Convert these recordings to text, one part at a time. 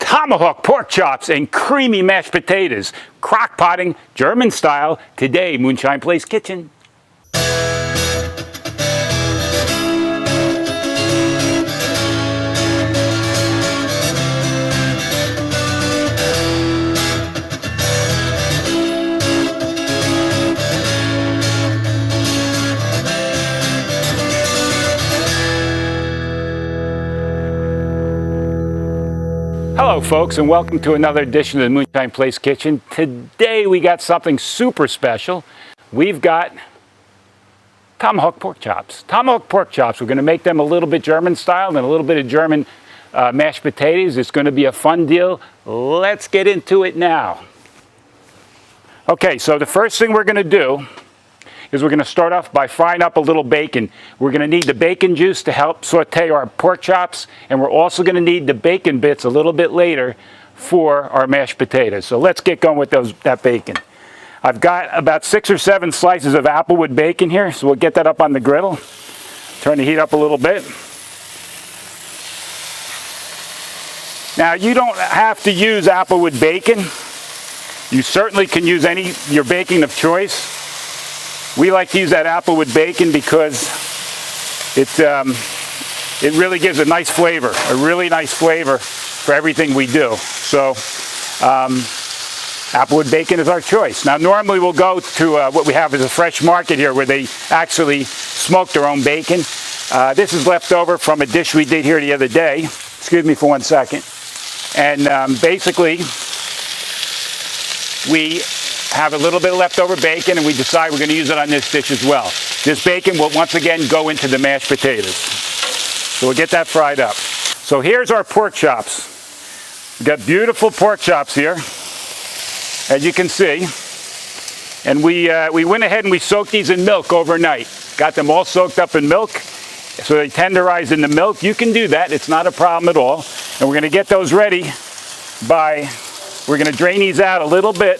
Tomahawk pork chops and creamy mashed potatoes. Crock-potting, German style, today, Moonshine Place Kitchen. Hello folks, and welcome to another edition of the Moonshine Place Kitchen. Today we got something super special. We've got Tomahawk pork chops. Tomahawk pork chops, we're going to make them a little bit German style and a little bit of German mashed potatoes. It's going to be a fun deal. Let's get into it now. Okay, so the first thing we're going to do is we're going to start off by frying up a little bacon. We're going to need the bacon juice to help saute our pork chops, and we're also going to need the bacon bits a little bit later for our mashed potatoes. So let's get going with that bacon. I've got about 6 or 7 slices of applewood bacon here, so we'll get that up on the griddle. Turn the heat up a little bit. Now, you don't have to use applewood bacon. You certainly can use your bacon of choice. We like to use that applewood bacon because it really gives a nice flavor, a really nice flavor for everything we do. So applewood bacon is our choice. Now normally we'll go to what we have is a fresh market here where they actually smoke their own bacon. This is left over from a dish we did here the other day. Excuse me for 1 second. And basically we have a little bit of leftover bacon, and we decide we're going to use it on this dish as well. This bacon will once again go into the mashed potatoes. So we'll get that fried up. So here's our pork chops. We've got beautiful pork chops here, as you can see. And we went ahead and we soaked these in milk overnight. Got them all soaked up in milk, so they tenderize in the milk. You can do that. It's not a problem at all. And we're going to get those ready we're going to drain these out a little bit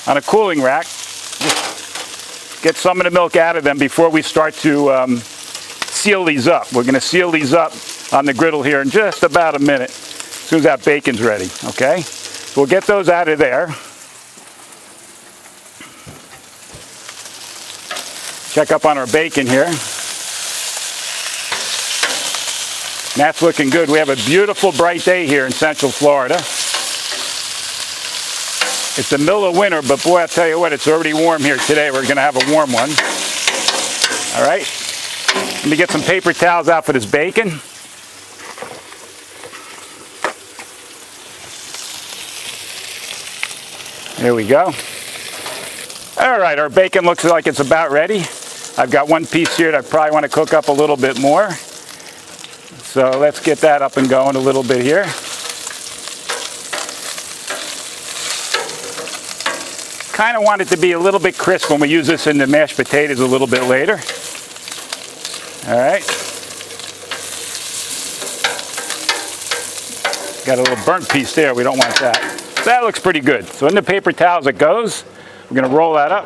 on a cooling rack. Just get some of the milk out of them before we start to seal these up. We're going to seal these up on the griddle here in just about a minute, as soon as that bacon's ready, okay? So we'll get those out of there. Check up on our bacon here. And that's looking good. We have a beautiful bright day here in Central Florida. It's the middle of winter, but boy, I'll tell you what, it's already warm here today. We're going to have a warm one. All right. Let me get some paper towels out for this bacon. There we go. All right, our bacon looks like it's about ready. I've got one piece here that I probably want to cook up a little bit more. So let's get that up and going a little bit here. Kind of want it to be a little bit crisp when we use this in the mashed potatoes a little bit later. All right. Got a little burnt piece there. We don't want that. So that looks pretty good. So in the paper towels it goes. We're going to roll that up.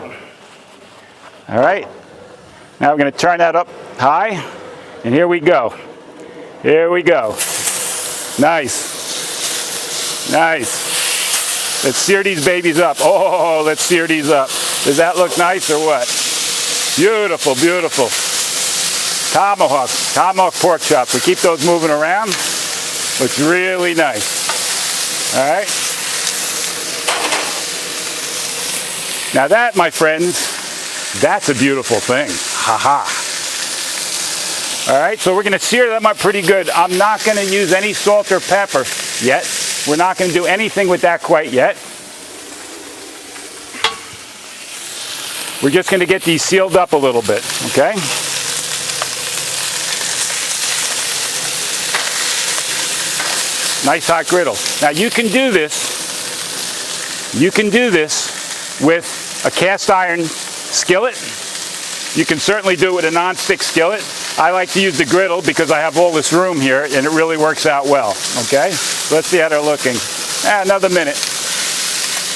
All right. Now we're going to turn that up high. And here we go. Here we go. Nice. Nice. Let's sear these babies up. Oh, let's sear these up. Does that look nice or what? Beautiful, beautiful. Tomahawk pork chops. We keep those moving around. Looks really nice. All right. Now that, my friends, that's a beautiful thing. Ha ha. All right, so we're going to sear them up pretty good. I'm not going to use any salt or pepper yet. We're not going to do anything with that quite yet. We're just going to get these sealed up a little bit, okay? Nice hot griddle. Now you can do this. You can do this with a cast iron skillet. You can certainly do it with a non-stick skillet. I like to use the griddle because I have all this room here and it really works out well, okay? Let's see how they're looking. Another minute.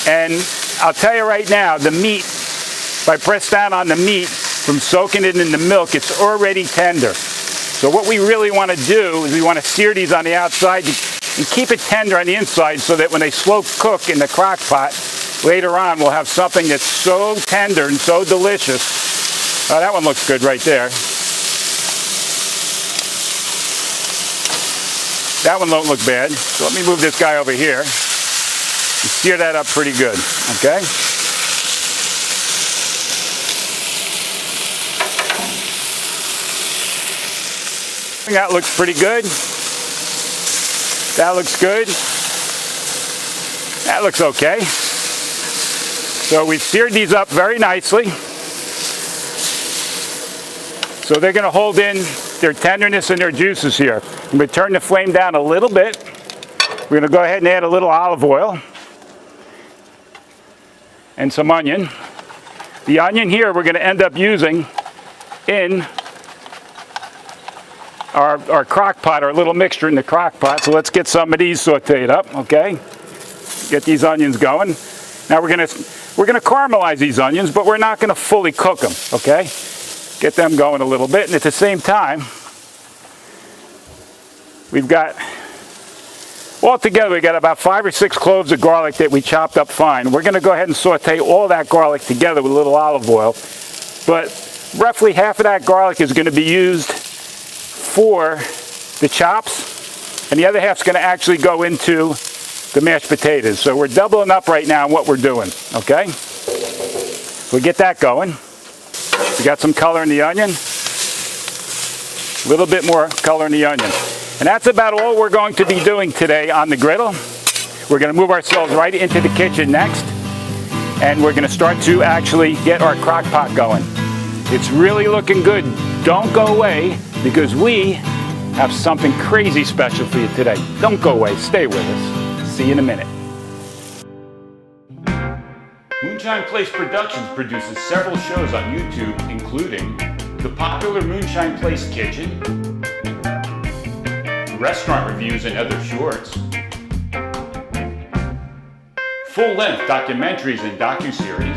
And I'll tell you right now, the meat, if I press down on the meat from soaking it in the milk, it's already tender. So what we really want to do is we want to sear these on the outside to and keep it tender on the inside so that when they slow cook in the crock pot, later on we'll have something that's so tender and so delicious. Oh, that one looks good right there. That one don't look bad. So let me move this guy over here and sear that up pretty good, okay? That looks pretty good. That looks good. That looks okay. So we've seared these up very nicely. So they're going to hold in their tenderness and their juices here. I'm going to turn the flame down a little bit. We're going to go ahead and add a little olive oil and some onion. The onion here we're going to end up using in our crock pot, our little mixture in the crock pot. So let's get some of these sauteed up, okay? Get these onions going. Now we're going to caramelize these onions, but we're not going to fully cook them, okay? Get them going a little bit, and at the same time, we've got, altogether, we got about 5 or 6 cloves of garlic that we chopped up fine. We're going to go ahead and saute all that garlic together with a little olive oil, but roughly half of that garlic is going to be used for the chops, and the other half's going to actually go into the mashed potatoes. So we're doubling up right now on what we're doing, okay? We'll get that going. We got some color in the onion, a little bit more color in the onion. And that's about all we're going to be doing today on the griddle. We're going to move ourselves right into the kitchen next, and we're going to start to actually get our crock pot going. It's really looking good. Don't go away, because we have something crazy special for you today. Don't go away. Stay with us. See you in a minute. Moonshine Place Productions produces several shows on YouTube, including the popular Moonshine Place Kitchen, restaurant reviews and other shorts, full-length documentaries and docuseries,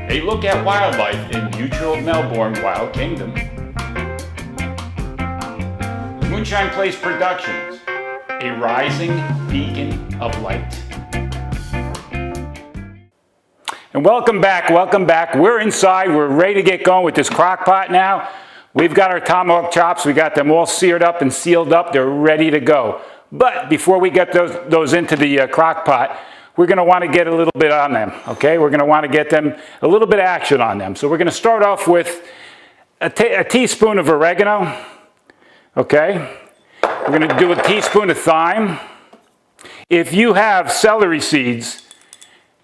a look at wildlife in neutral Melbourne Wild Kingdom, Moonshine Place Productions, a rising beacon of light. And welcome back, welcome back. We're inside, we're ready to get going with this crock pot now. We've got our tomahawk chops, we got them all seared up and sealed up, they're ready to go. But before we get those into the crock pot, we're going to want to get a little bit on them, okay? We're going to want to get them, a little bit of action on them. So we're going to start off with a teaspoon of oregano, okay? We're going to do a teaspoon of thyme. If you have celery seeds,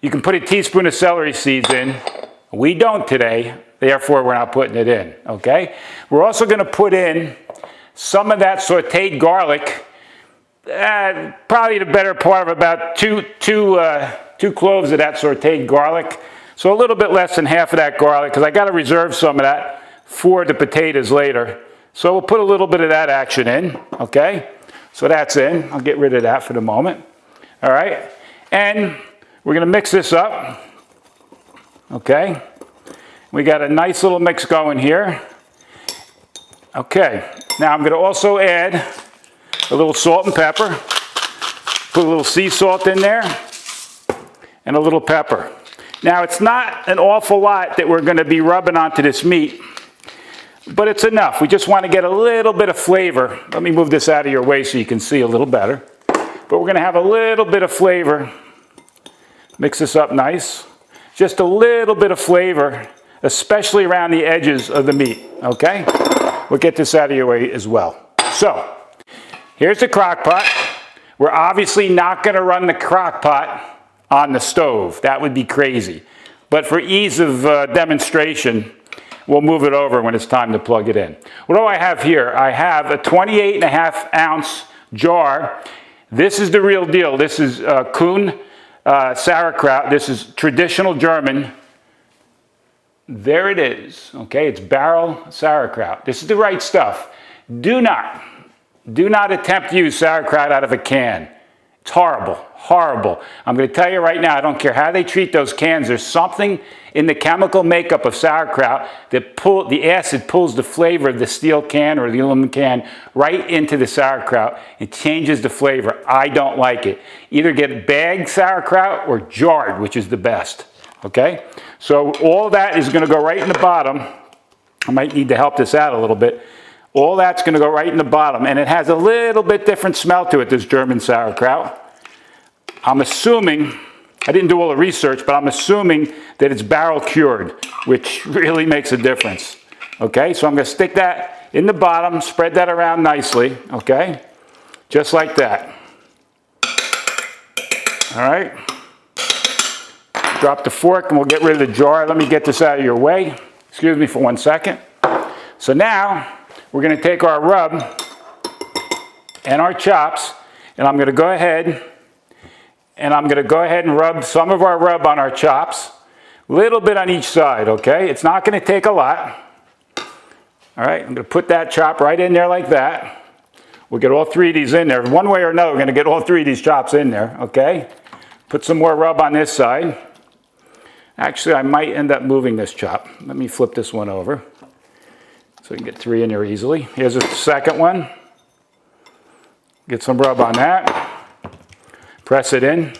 you can put a teaspoon of celery seeds in. We don't today, therefore we're not putting it in, okay? We're also going to put in some of that sauteed garlic, probably the better part of about two cloves of that sauteed garlic. So a little bit less than half of that garlic, because I got to reserve some of that for the potatoes later. So we'll put a little bit of that action in, okay? So that's in. I'll get rid of that for the moment. All right? And we're going to mix this up, okay? We got a nice little mix going here. Okay, now I'm going to also add a little salt and pepper. Put a little sea salt in there and a little pepper. Now it's not an awful lot that we're going to be rubbing onto this meat, but it's enough. We just want to get a little bit of flavor. Let me move this out of your way so you can see a little better. But we're going to have a little bit of flavor. Mix this up nice. Just a little bit of flavor, especially around the edges of the meat, okay? We'll get this out of your way as well. So, here's the crock pot. We're obviously not going to run the crock pot on the stove. That would be crazy. But for ease of demonstration, we'll move it over when it's time to plug it in. What do I have here? I have a 28.5 ounce jar. This is the real deal. This is Kuhn sauerkraut. This is traditional German. There it is. Okay, it's barrel sauerkraut. This is the right stuff. Do not attempt to use sauerkraut out of a can. It's horrible, horrible. I'm going to tell you right now, I don't care how they treat those cans, there's something in the chemical makeup of sauerkraut that the acid pulls the flavor of the steel can or the aluminum can right into the sauerkraut. It changes the flavor. I don't like it. Either get bagged sauerkraut or jarred, which is the best. Okay? So all that is going to go right in the bottom. I might need to help this out a little bit. All that's going to go right in the bottom, and it has a little bit different smell to it, this German sauerkraut. I'm assuming, I didn't do all the research, but I'm assuming that it's barrel cured, which really makes a difference. Okay, so I'm going to stick that in the bottom, spread that around nicely, okay? Just like that. All right. Drop the fork and we'll get rid of the jar. Let me get this out of your way. Excuse me for 1 second. So now, we're going to take our rub and our chops, and I'm going to go ahead and rub some of our rub on our chops, a little bit on each side, okay? It's not going to take a lot. All right, I'm going to put that chop right in there like that. We'll get all 3 of these in there. One way or another, we're going to get all 3 of these chops in there, okay? Put some more rub on this side. Actually, I might end up moving this chop. Let me flip this one over, so we can get 3 in there easily. Here's the second one. Get some rub on that. Press it in.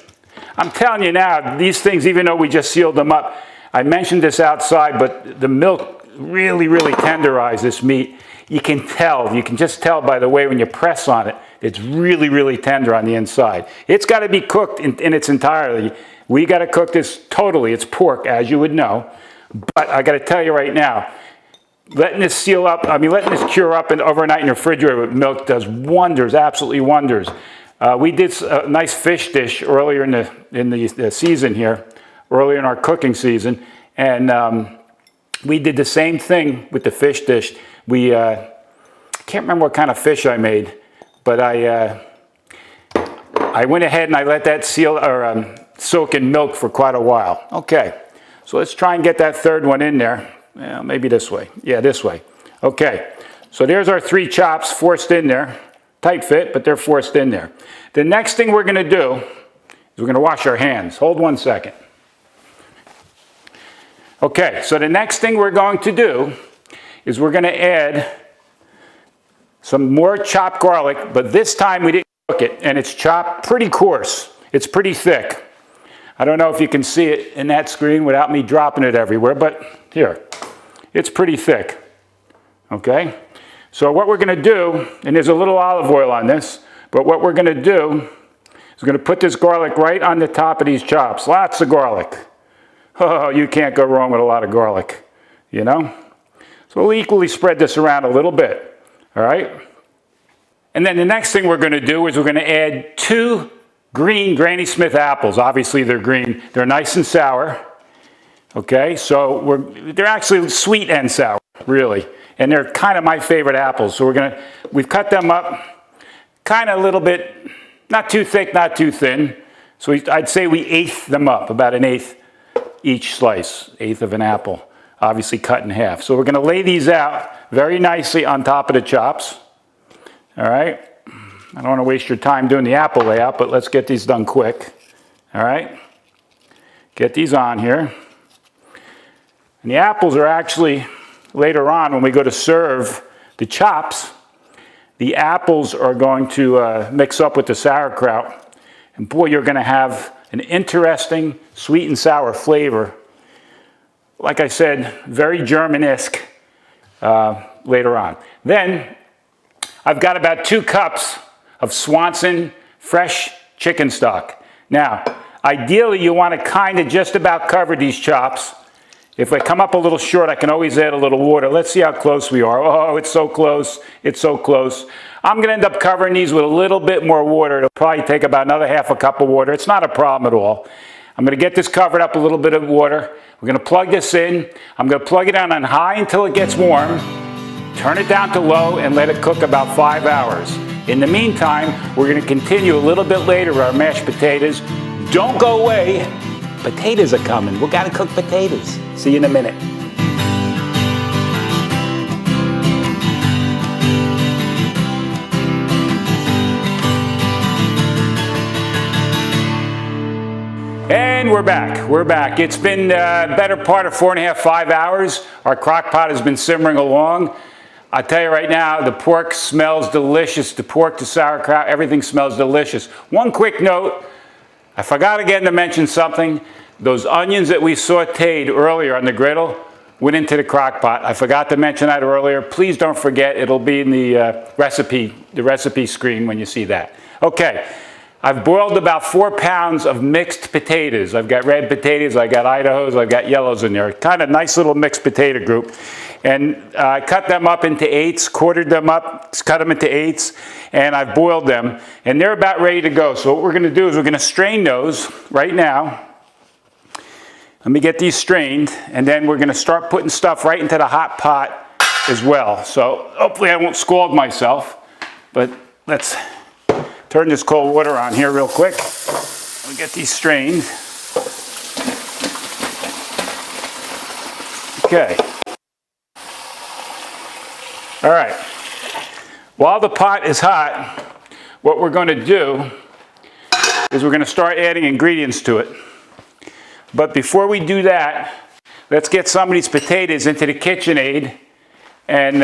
I'm telling you now, these things, even though we just sealed them up, I mentioned this outside, but the milk really, really tenderized this meat. You can tell, you can just tell by the way when you press on it, it's really, really tender on the inside. It's got to be cooked in its entirety. We got to cook this totally. It's pork, as you would know. But I got to tell you right now, letting this seal up, letting this cure up and overnight in your refrigerator with milk does wonders, absolutely wonders. We did a nice fish dish earlier in the season here, earlier in our cooking season, and we did the same thing with the fish dish. We can't remember what kind of fish I made, but I went ahead and I let that soak in milk for quite a while. Okay, so let's try and get that third one in there. Well, maybe this way. Yeah, this way. Okay, so there's our 3 chops forced in there. Tight fit, but they're forced in there. The next thing we're going to do is we're going to wash our hands. Hold 1 second. Okay, so the next thing we're going to do is we're going to add some more chopped garlic, but this time we didn't cook it, and it's chopped pretty coarse. It's pretty thick. I don't know if you can see it in that screen without me dropping it everywhere, but here, it's pretty thick. Okay? So what we're going to do, and there's a little olive oil on this, but what we're going to do is we're going to put this garlic right on the top of these chops. Lots of garlic. Oh, you can't go wrong with a lot of garlic, you know? So we'll equally spread this around a little bit, all right? And then the next thing we're going to do is we're going to add 2 green Granny Smith apples. Obviously they're green. They're nice and sour, okay? So they're actually sweet and sour, really. And they're kind of my favorite apples. So we've cut them up kind of a little bit, not too thick, not too thin. So I'd say we 1/8 them up, about 1/8 each slice, 1/8 of an apple, obviously cut in half. So we're going to lay these out very nicely on top of the chops. All right. I don't want to waste your time doing the apple layout, but let's get these done quick. All right. Get these on here. And the apples are actually, later on when we go to serve the chops, the apples are going to mix up with the sauerkraut. And boy, you're going to have an interesting sweet and sour flavor. Like I said, very German-esque later on. Then I've got about 2 cups of Swanson fresh chicken stock. Now, ideally you want to kind of just about cover these chops. If I come up a little short, I can always add a little water. Let's see how close we are. Oh, it's so close. It's so close. I'm going to end up covering these with a little bit more water. It'll probably take about another 1/2 cup of water. It's not a problem at all. I'm going to get this covered up with a little bit of water. We're going to plug this in. I'm going to plug it down on high until it gets warm. Turn it down to low and let it cook about 5 hours. In the meantime, we're going to continue a little bit later with our mashed potatoes. Don't go away. Potatoes are coming. We've got to cook potatoes. See you in a minute. we're back. We're back. It's been a better part of 4.5, 5 hours. Our crock pot has been simmering along. I tell you right now, the pork smells delicious. The pork, the sauerkraut, everything smells delicious. One quick note, I forgot again to mention something. Those onions that we sauteed earlier on the griddle went into the crock pot. I forgot to mention that earlier. Please don't forget. It'll be in the recipe screen when you see that. Okay. I've boiled about 4 pounds of mixed potatoes. I've got red potatoes, I've got Idahos, I've got yellows in there. Kind of nice little mixed potato group. And I cut them up into eighths, quartered them up, cut them into eighths, and I've boiled them. And they're about ready to go. So what we're going to do is we're going to strain those right now. Let me get these strained, and then we're going to start putting stuff right into the hot pot as well. So hopefully I won't scald myself, but let's turn this cold water on here real quick. We'll get these strained. Okay. All right. While the pot is hot, what we're going to do is we're going to start adding ingredients to it. But before we do that, let's get some of these potatoes into the KitchenAid, and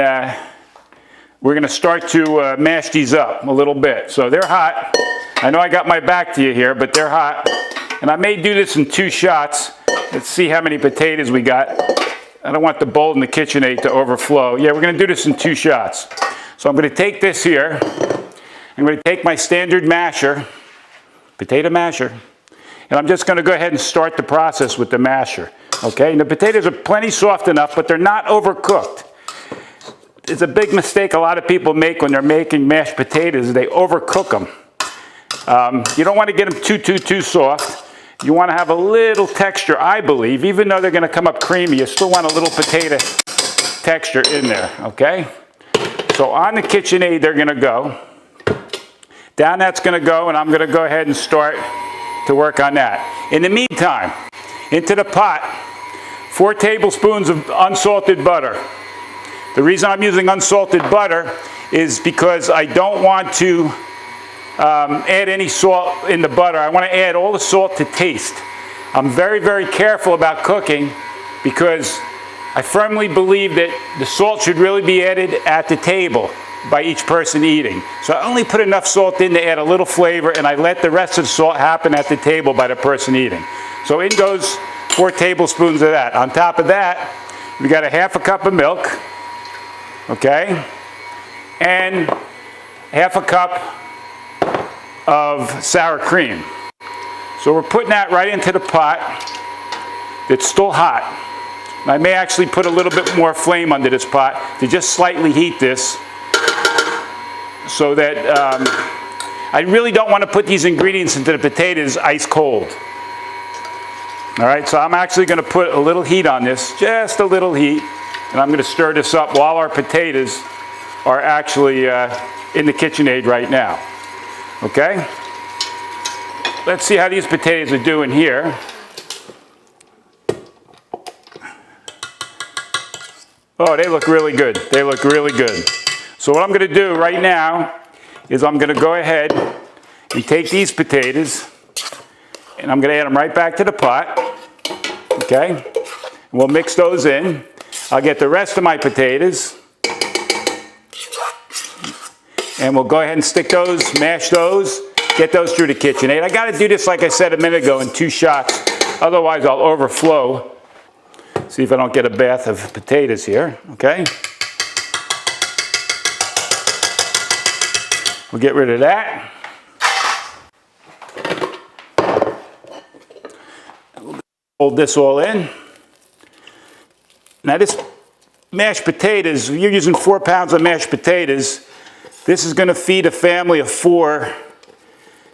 we're going to start to mash these up a little bit. So they're hot. I know I got my back to you here, but they're hot. And I may do this in 2 shots. Let's see how many potatoes we got. I don't want the bowl in the KitchenAid to overflow. Yeah, we're going to do this in 2 shots. So I'm going to take this here. I'm going to take my standard masher, potato masher, and I'm just going to go ahead and start the process with the masher. Okay, and the potatoes are plenty soft enough, but they're not overcooked. It's a big mistake a lot of people make when they're making mashed potatoes. They overcook them. You don't want to get them too soft. You want to have a little texture, I believe. Even though they're going to come up creamy, you still want a little potato texture in there, okay? So on the KitchenAid, they're going to go. Down that's going to go, and I'm going to go ahead and start to work on that. In the meantime, into the pot, 4 tablespoons of unsalted butter. The reason I'm using unsalted butter is because I don't want to add any salt in the butter. I want to add all the salt to taste. I'm very, very careful about cooking because I firmly believe that the salt should really be added at the table by each person eating. So I only put enough salt in to add a little flavor, and I let the rest of the salt happen at the table by the person eating. So in goes 4 tablespoons of that. On top of that, we got a half a cup of milk, okay, and half a cup of sour cream. So we're putting that right into the pot. It's still hot. And I may actually put a little bit more flame under this pot to just slightly heat this so that I really don't want to put these ingredients into the potatoes ice cold. All right, so I'm actually going to put a little heat on this, just a little heat, and I'm going to stir this up while our potatoes are actually in the KitchenAid right now. Okay? Let's see how these potatoes are doing here. Oh, they look really good. They look really good. So what I'm going to do right now is I'm going to go ahead and take these potatoes and I'm going to add them right back to the pot. Okay? And we'll mix those in. I'll get the rest of my potatoes and we'll go ahead and stick those, mash those, get those through the KitchenAid. I got to do this, like I said a minute ago, in 2 shots. Otherwise, I'll overflow. See if I don't get a bath of potatoes here. Okay? We'll get rid of that. Hold this all in. Now this mashed potatoes, you're using 4 pounds of mashed potatoes. This is going to feed a family of 4.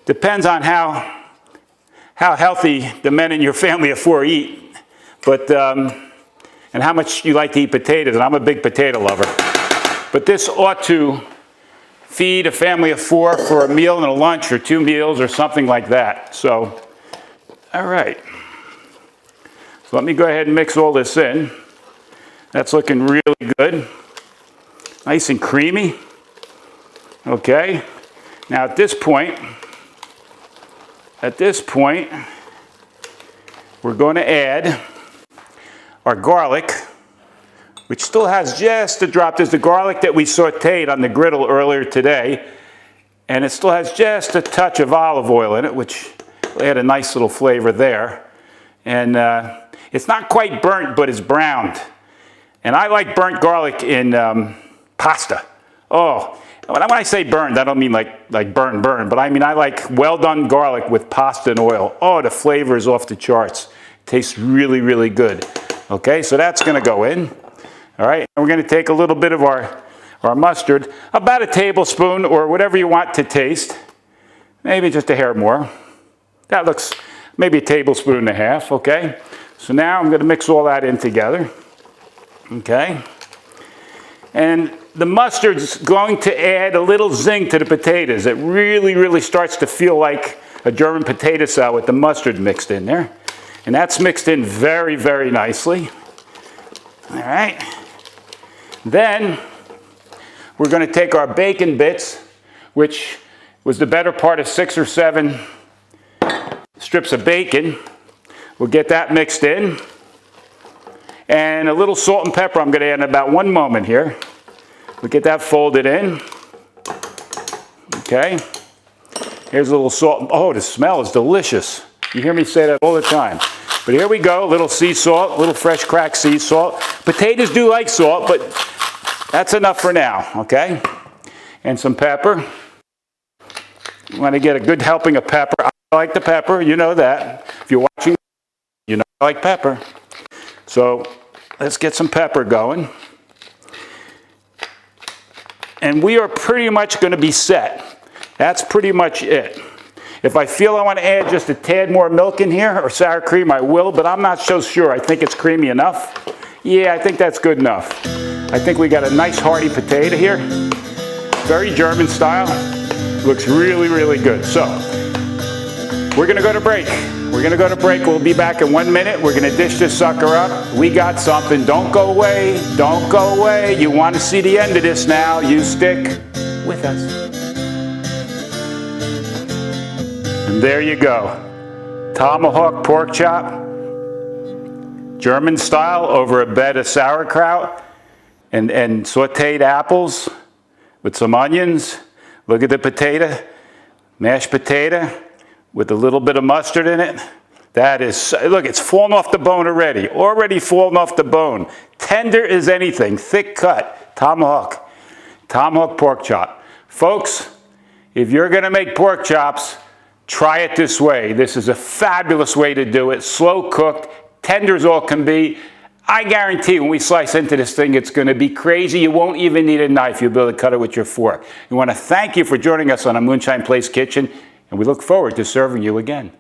Depends on how healthy the men in your family of 4 eat, but and how much you like to eat potatoes. And I'm a big potato lover. But this ought to feed a family of 4 for a meal and a lunch, or 2 meals, or something like that. So, all right. So let me go ahead and mix all this in. That's looking really good. Nice and creamy. Okay. Now at this point, we're going to add our garlic, which still has just a drop. There's the garlic that we sauteed on the griddle earlier today, and it still has just a touch of olive oil in it, which will add a nice little flavor there. And it's not quite burnt, but it's browned. And I like burnt garlic in pasta. Oh, when I say burned, I don't mean like burn, but I mean I like well done garlic with pasta and oil. Oh, the flavor is off the charts. Tastes really, really good. Okay, so that's going to go in. All right, and we're going to take a little bit of our mustard, about a tablespoon or whatever you want to taste. Maybe just a hair more. That looks maybe a tablespoon and a half, okay? So now I'm going to mix all that in together. Okay? And the mustard's going to add a little zing to the potatoes. It really, really starts to feel like a German potato salad with the mustard mixed in there. And that's mixed in very, very nicely. All right. Then we're going to take our bacon bits, which was the better part of 6 or 7 strips of bacon. We'll get that mixed in. And a little salt and pepper I'm going to add in about 1 moment here. We'll get that folded in. Okay. Here's a little salt. Oh, the smell is delicious. You hear me say that all the time. But here we go, a little sea salt, a little fresh cracked sea salt. Potatoes do like salt, but that's enough for now, okay? And some pepper. You want to get a good helping of pepper. I like the pepper, you know that. If you're watching, you know I like pepper. So let's get some pepper going. And we are pretty much going to be set. That's pretty much it. If I feel I want to add just a tad more milk in here, or sour cream, I will, but I'm not so sure. I think it's creamy enough. Yeah, I think that's good enough. I think we got a nice hearty potato here. Very German style. Looks really, really good. So, we're going to go to break. We're going to go to break. We'll be back in 1 minute. We're going to dish this sucker up. We got something. Don't go away. Don't go away. You want to see the end of this now. You stick with us. And there you go. Tomahawk pork chop. German style over a bed of sauerkraut and sauteed apples with some onions. Look at the potato. Mashed potato with a little bit of mustard in it. That is, look, it's fallen off the bone already. Already fallen off the bone. Tender as anything, thick cut. Tomahawk pork chop. Folks, if you're gonna make pork chops, try it this way. This is a fabulous way to do it. Slow cooked, tender as all can be. I guarantee when we slice into this thing, it's going to be crazy. You won't even need a knife. You'll be able to cut it with your fork. We want to thank you for joining us on a Moonshine Place Kitchen, and we look forward to serving you again.